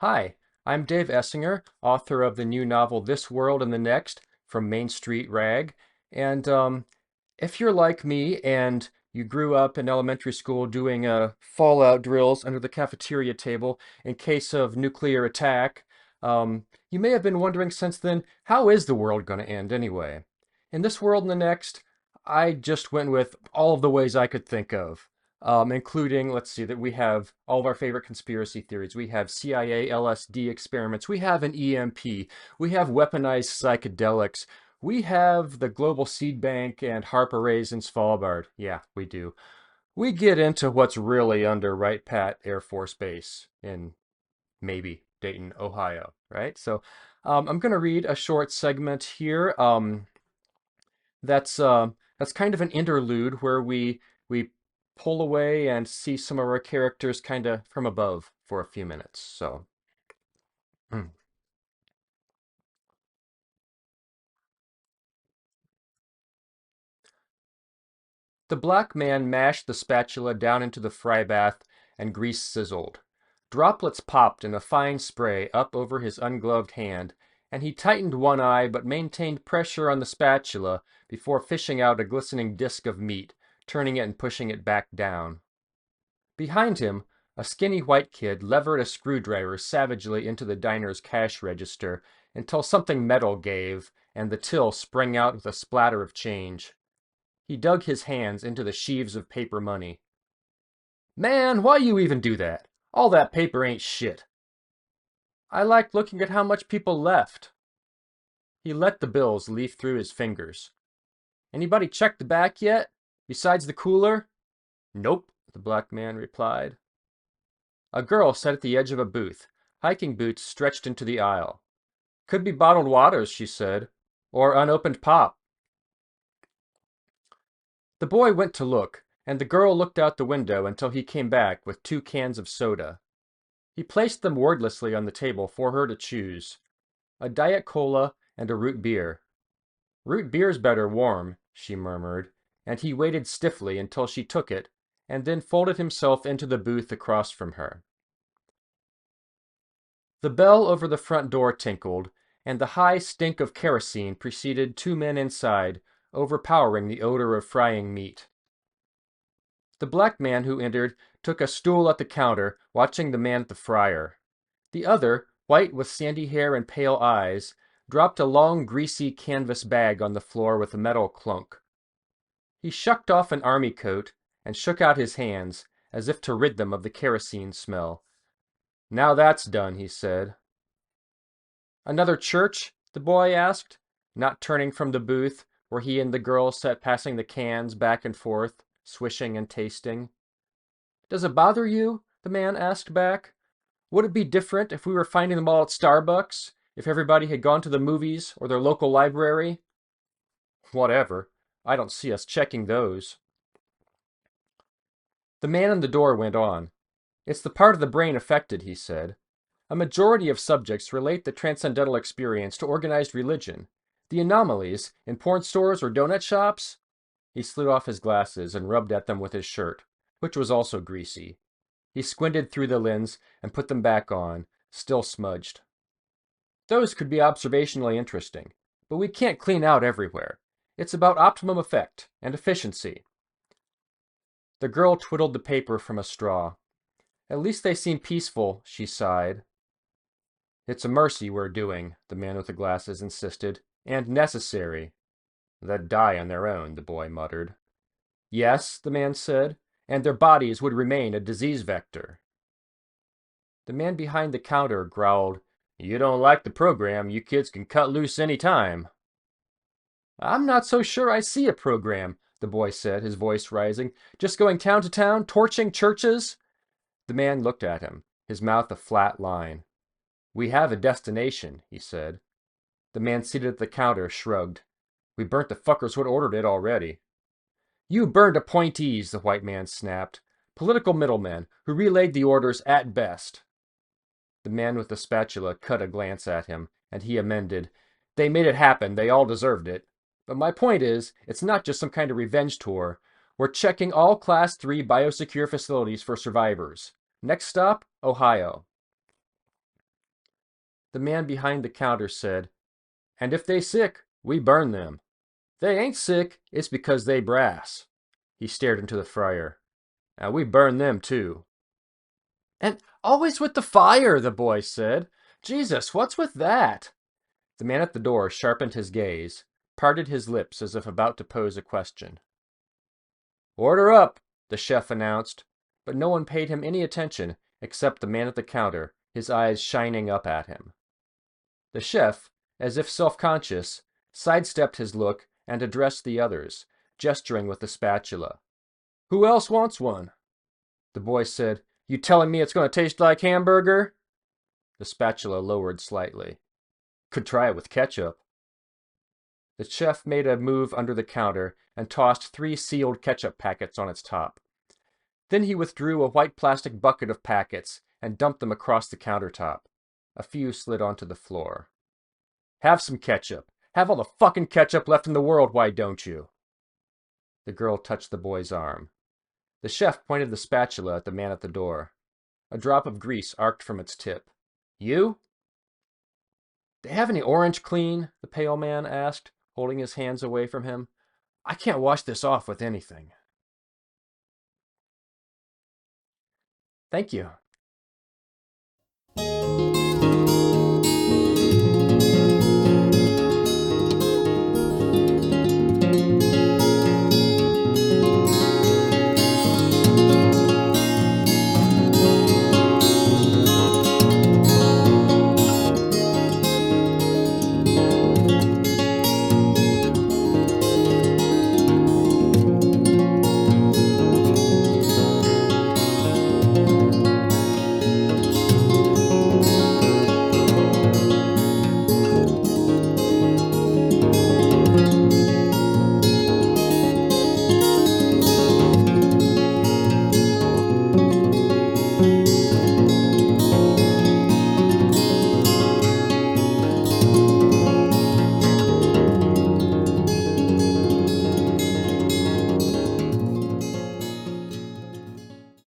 Hi, I'm Dave Essinger, author of the new novel This World and the Next from Main Street Rag. And if you're like me and you grew up in elementary school doing fallout drills under the cafeteria table in case of nuclear attack, you may have been wondering since then, how is the world going to end anyway? In This World and the Next, I just went with all of the ways I could think of, including, let's see, that we have all of our favorite conspiracy theories. We have CIA LSD experiments. We have an EMP. We have weaponized psychedelics. We have the global seed bank and HARP arrays in Svalbard. Yeah, we do. We get into what's really under Wright Pat Air Force Base in maybe Dayton, Ohio, right? So I'm going to read a short segment here. That's that's kind of an interlude where we pull away and see some of our characters kind of from above for a few minutes. So the black man mashed the spatula down into the fry bath and grease sizzled. Droplets popped in a fine spray up over his ungloved hand, and he tightened one eye but maintained pressure on the spatula before fishing out a glistening disk of meat, turning it and pushing it back down. Behind him, a skinny white kid levered a screwdriver savagely into the diner's cash register until something metal gave and the till sprang out with a splatter of change. He dug his hands into the sheaves of paper money. Man, why you even do that? All that paper ain't shit. I liked looking at how much people left. He let the bills leaf through his fingers. Anybody check the back yet? Besides the cooler? Nope, the black man replied. A girl sat at the edge of a booth, hiking boots stretched into the aisle. Could be bottled waters, she said, or unopened pop. The boy went to look, and the girl looked out the window until he came back with 2 cans of soda. He placed them wordlessly on the table for her to choose. A Diet Cola and a root beer. Root beer's better warm, she murmured, and he waited stiffly until she took it, and then folded himself into the booth across from her. The bell over the front door tinkled, and the high stink of kerosene preceded 2 men inside, overpowering the odor of frying meat. The black man who entered took a stool at the counter, watching the man at the fryer. The other, white with sandy hair and pale eyes, dropped a long greasy canvas bag on the floor with a metal clunk. He shucked off an army coat and shook out his hands, as if to rid them of the kerosene smell. Now that's done, he said. Another church? The boy asked, not turning from the booth where he and the girl sat passing the cans back and forth, swishing and tasting. Does it bother you? The man asked back. Would it be different if we were finding them all at Starbucks? If everybody had gone to the movies or their local library? Whatever. I don't see us checking those. The man in the door went on. It's the part of the brain affected, he said. A majority of subjects relate the transcendental experience to organized religion. The anomalies, in porn stores or donut shops? He slid off his glasses and rubbed at them with his shirt, which was also greasy. He squinted through the lens and put them back on, still smudged. Those could be observationally interesting, but we can't clean out everywhere. It's about optimum effect and efficiency. The girl twiddled the paper from a straw. At least they seem peaceful, she sighed. It's a mercy we're doing, the man with the glasses insisted, and necessary. They'd die on their own, the boy muttered. Yes, the man said, and their bodies would remain a disease vector. The man behind the counter growled, You don't like the program, you kids can cut loose any time. I'm not so sure I see a program, the boy said, his voice rising. Just going town to town, torching churches? The man looked at him, his mouth a flat line. We have a destination, he said. The man seated at the counter shrugged. We burnt the fuckers who had ordered it already. You burned appointees, the white man snapped. Political middlemen who relayed the orders at best. The man with the spatula cut a glance at him, and he amended. They made it happen. They all deserved it. But my point is, it's not just some kind of revenge tour. We're checking all Class 3 biosecure facilities for survivors. Next stop, Ohio. The man behind the counter said, "And if they sick, we burn them. They ain't sick, it's because they brass." He stared into the fryer. "And we burn them too." "And always with the fire," the boy said. "Jesus, what's with that?" The man at the door sharpened his gaze, parted his lips as if about to pose a question. "Order up," the chef announced, but no one paid him any attention except the man at the counter, his eyes shining up at him. The chef, as if self-conscious, sidestepped his look and addressed the others, gesturing with the spatula. "Who else wants one?" The boy said, "You telling me it's going to taste like hamburger?" The spatula lowered slightly. "Could try it with ketchup." The chef made a move under the counter and tossed 3 sealed ketchup packets on its top. Then he withdrew a white plastic bucket of packets and dumped them across the countertop. A few slid onto the floor. "Have some ketchup. Have all the fucking ketchup left in the world, why don't you?" The girl touched the boy's arm. The chef pointed the spatula at the man at the door. A drop of grease arced from its tip. "You?" "Do you have any orange clean?" the pale man asked, holding his hands away from him. "I can't wash this off with anything." "Thank you."